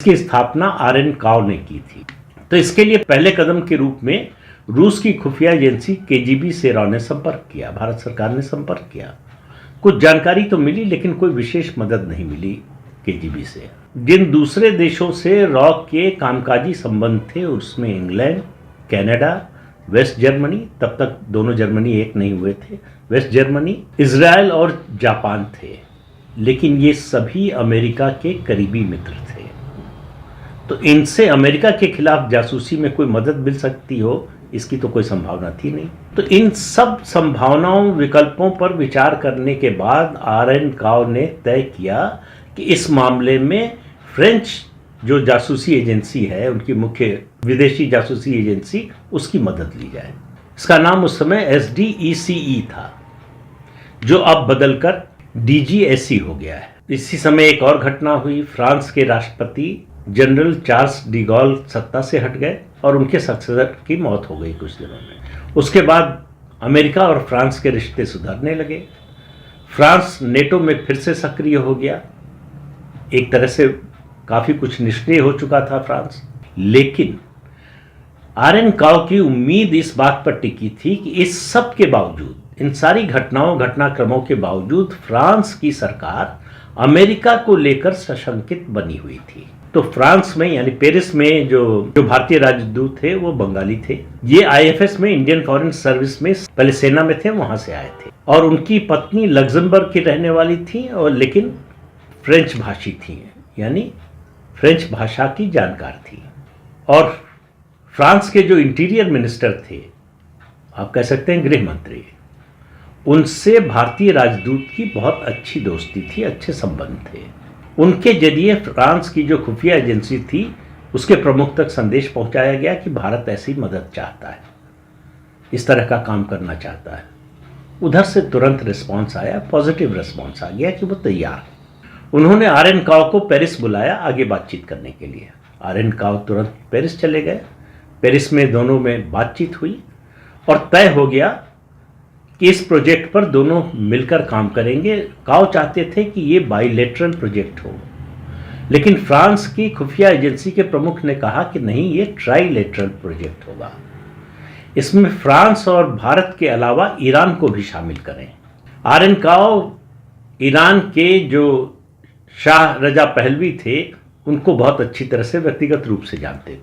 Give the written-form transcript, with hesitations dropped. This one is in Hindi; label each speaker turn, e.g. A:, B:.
A: इसकी स्थापना आर.एन. काओ ने की थी। तो इसके लिए पहले कदम के रूप में रूस की खुफिया एजेंसी केजीबी से रॉ ने संपर्क किया, भारत सरकार ने संपर्क किया। कुछ जानकारी तो मिली लेकिन कोई विशेष मदद नहीं मिली केजीबी से। जिन दूसरे देशों से रॉ के कामकाजी संबंध थे उसमें इंग्लैंड, कनाडा, वेस्ट जर्मनी, तब तक दोनों जर्मनी एक नहीं हुए थे, वेस्ट जर्मनी, इजराइल और जापान थे। लेकिन ये सभी अमेरिका के करीबी मित्र थे। तो इनसे अमेरिका के खिलाफ जासूसी में कोई मदद मिल सकती हो, इसकी तो कोई संभावना थी नहीं। तो इन सब संभावनाओं, विकल्पों पर विचार करने के बाद आर.एन. काओ ने तय किया कि इस मामले में फ्रेंच जो जासूसी एजेंसी है, उनकी मुख्य विदेशी जासूसी एजेंसी, उसकी मदद ली जाए। इसका नाम उस समय SDECE था, जो अब बदलकर DGSE हो गया है। इसी समय एक और घटना हुई। फ्रांस के राष्ट्रपति जनरल चार्ल्स डी गॉल सत्ता से हट गए और उनके सक्सेसर की मौत हो गई कुछ दिनों में। उसके बाद अमेरिका और फ्रांस के रिश्ते सुधरने लगे। फ्रांस नेटो में फिर से सक्रिय हो गया। एक तरह से काफ़ी कुछ निष्क्रिय हो चुका था फ्रांस। लेकिन आर.एन. काओ की उम्मीद इस बात पर टिकी थी कि इस सब के बावजूद, इन सारी घटनाक्रमों के बावजूद फ्रांस की सरकार अमेरिका को लेकर सशंकित बनी हुई थी। तो फ्रांस में यानी पेरिस में जो भारतीय राजदूत थे वो बंगाली थे। ये IFS में, इंडियन फॉरेन सर्विस में पहले सेना में थे, वहां से आए थे। और उनकी पत्नी लग्जमबर्ग की रहने वाली थी और लेकिन फ्रेंच भाषी थी, यानी फ्रेंच भाषा की जानकार थी। और फ्रांस के जो इंटीरियर मिनिस्टर थे, आप कह सकते हैं गृह मंत्री, उनसे भारतीय राजदूत की बहुत अच्छी दोस्ती थी, अच्छे संबंध थे। उनके जरिए फ्रांस की जो खुफिया एजेंसी थी उसके प्रमुख तक संदेश पहुंचाया गया कि भारत ऐसी मदद चाहता है, इस तरह का काम करना चाहता है। उधर से तुरंत रिस्पांस आया, पॉजिटिव रिस्पांस आ गया कि वो तैयार। उन्होंने आर.एन. काओ को पेरिस बुलाया आगे बातचीत करने के लिए। आर.एन. काओ तुरंत पेरिस चले गए। पेरिस में दोनों में बातचीत हुई और तय हो गया कि इस प्रोजेक्ट पर दोनों मिलकर काम करेंगे। काओ चाहते थे कि ये बाइलेटरल प्रोजेक्ट हो, लेकिन फ्रांस की खुफिया एजेंसी के प्रमुख ने कहा कि नहीं, ये ट्राइलेटरल प्रोजेक्ट होगा। इसमें फ्रांस और भारत के अलावा ईरान को भी शामिल करें। आर.एन. काओ ईरान के जो शाह रजा पहलवी थे उनको बहुत अच्छी तरह से व्यक्तिगत रूप से जानते थे।